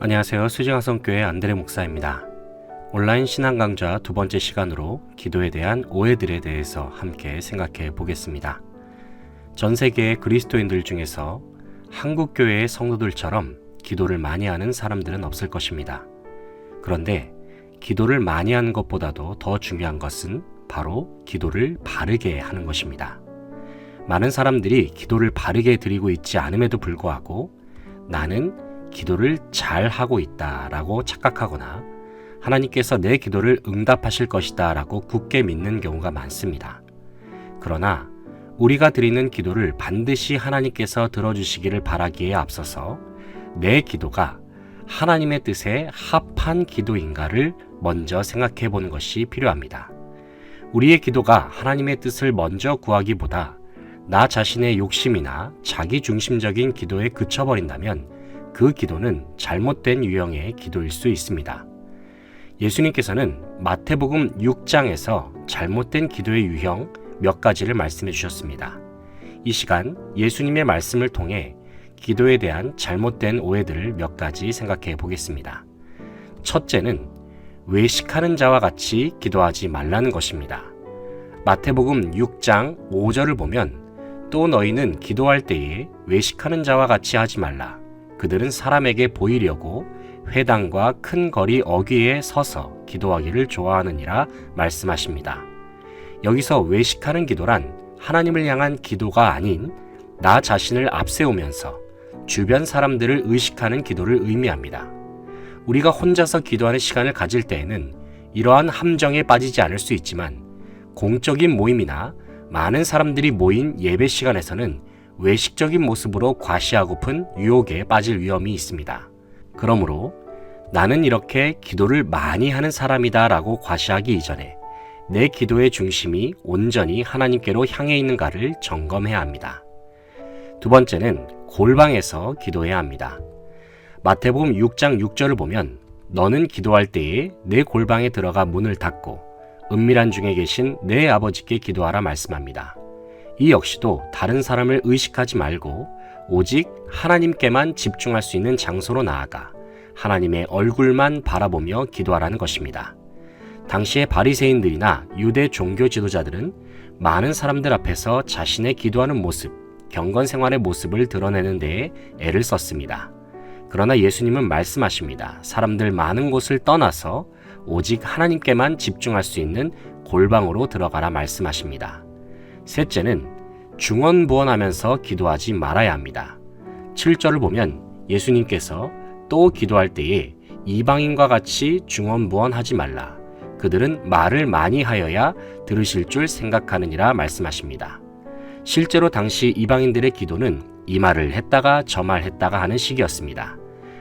안녕하세요. 수지강성교회 안드레 목사입니다. 온라인 신앙 강좌 두 번째 시간으로 기도에 대한 오해들에 대해서 함께 생각해 보겠습니다. 전 세계의 그리스도인들 중에서 한국 교회의 성도들처럼 기도를 많이 하는 사람들은 없을 것입니다. 그런데 기도를 많이 하는 것보다도 더 중요한 것은 바로 기도를 바르게 하는 것입니다. 많은 사람들이 기도를 바르게 드리고 있지 않음에도 불구하고 나는 기도를 잘 하고 있다라고 착각하거나 하나님께서 내 기도를 응답하실 것이다 라고 굳게 믿는 경우가 많습니다. 그러나 우리가 드리는 기도를 반드시 하나님께서 들어주시기를 바라기에 앞서서 내 기도가 하나님의 뜻에 합한 기도인가를 먼저 생각해 보는 것이 필요합니다. 우리의 기도가 하나님의 뜻을 먼저 구하기보다 나 자신의 욕심이나 자기중심적인 기도에 그쳐버린다면 그 기도는 잘못된 유형의 기도일 수 있습니다. 예수님께서는 마태복음 6장에서 잘못된 기도의 유형 몇 가지를 말씀해 주셨습니다. 이 시간 예수님의 말씀을 통해 기도에 대한 잘못된 오해들을 몇 가지 생각해 보겠습니다. 첫째는 외식하는 자와 같이 기도하지 말라는 것입니다. 마태복음 6장 5절을 보면 또 너희는 기도할 때에 외식하는 자와 같이 하지 말라. 그들은 사람에게 보이려고 회당과 큰 거리 어귀에 서서 기도하기를 좋아하느니라 말씀하십니다. 여기서 외식하는 기도란 하나님을 향한 기도가 아닌 나 자신을 앞세우면서 주변 사람들을 의식하는 기도를 의미합니다. 우리가 혼자서 기도하는 시간을 가질 때에는 이러한 함정에 빠지지 않을 수 있지만 공적인 모임이나 많은 사람들이 모인 예배 시간에서는 외식적인 모습으로 과시하고픈 유혹에 빠질 위험이 있습니다. 그러므로 나는 이렇게 기도를 많이 하는 사람이다 라고 과시하기 이전에 내 기도의 중심이 온전히 하나님께로 향해 있는가를 점검해야 합니다. 두 번째는 골방에서 기도해야 합니다. 마태복음 6장 6절을 보면 너는 기도할 때에 내 골방에 들어가 문을 닫고 은밀한 중에 계신 내 아버지께 기도하라 말씀합니다. 이 역시도 다른 사람을 의식하지 말고 오직 하나님께만 집중할 수 있는 장소로 나아가 하나님의 얼굴만 바라보며 기도하라는 것입니다. 당시의 바리새인들이나 유대 종교 지도자들은 많은 사람들 앞에서 자신의 기도하는 모습, 경건 생활의 모습을 드러내는 데에 애를 썼습니다. 그러나 예수님은 말씀하십니다. 사람들 많은 곳을 떠나서 오직 하나님께만 집중할 수 있는 골방으로 들어가라 말씀하십니다. 셋째는 중언부언하면서 기도하지 말아야 합니다. 7절을 보면 예수님께서 또 기도할 때에 이방인과 같이 중언부언하지 말라. 그들은 말을 많이 하여야 들으실 줄 생각하느니라 말씀하십니다. 실제로 당시 이방인들의 기도는 이 말을 했다가 저 말 했다가 하는 식이었습니다.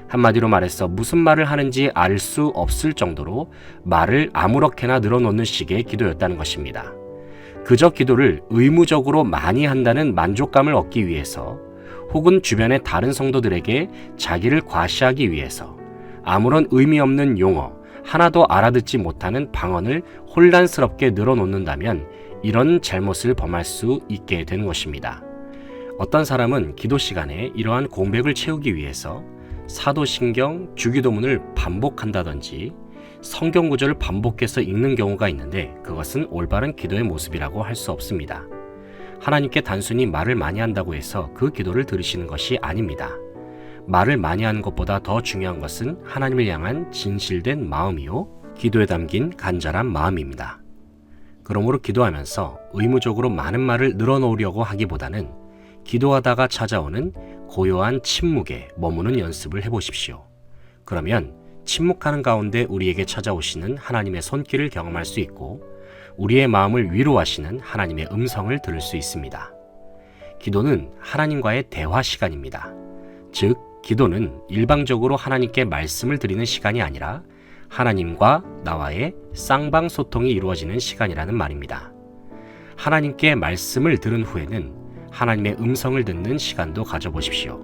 한마디로 말해서 무슨 말을 하는지 알 수 없을 정도로 말을 아무렇게나 늘어놓는 식의 기도였다는 것입니다. 그저 기도를 의무적으로 많이 한다는 만족감을 얻기 위해서 혹은 주변의 다른 성도들에게 자기를 과시하기 위해서 아무런 의미 없는 용어, 하나도 알아듣지 못하는 방언을 혼란스럽게 늘어놓는다면 이런 잘못을 범할 수 있게 되는 것입니다. 어떤 사람은 기도 시간에 이러한 공백을 채우기 위해서 사도신경, 주기도문을 반복한다든지 성경 구절을 반복해서 읽는 경우가 있는데 그것은 올바른 기도의 모습이라고 할 수 없습니다. 하나님께 단순히 말을 많이 한다고 해서 그 기도를 들으시는 것이 아닙니다. 말을 많이 하는 것보다 더 중요한 것은 하나님을 향한 진실된 마음이요 기도에 담긴 간절한 마음입니다. 그러므로 기도하면서 의무적으로 많은 말을 늘어놓으려고 하기보다는 기도하다가 찾아오는 고요한 침묵에 머무는 연습을 해보십시오. 그러면 침묵하는 가운데 우리에게 찾아오시는 하나님의 손길을 경험할 수 있고 우리의 마음을 위로하시는 하나님의 음성을 들을 수 있습니다. 기도는 하나님과의 대화 시간입니다. 즉, 기도는 일방적으로 하나님께 말씀을 드리는 시간이 아니라 하나님과 나와의 쌍방소통이 이루어지는 시간이라는 말입니다. 하나님께 말씀을 들은 후에는 하나님의 음성을 듣는 시간도 가져보십시오.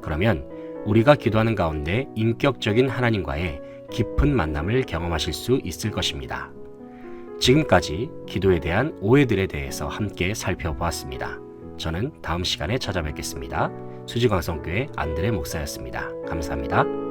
그러면 우리가 기도하는 가운데 인격적인 하나님과의 깊은 만남을 경험하실 수 있을 것입니다. 지금까지 기도에 대한 오해들에 대해서 함께 살펴보았습니다. 저는 다음 시간에 찾아뵙겠습니다. 수지광성교회 안드레 목사였습니다. 감사합니다.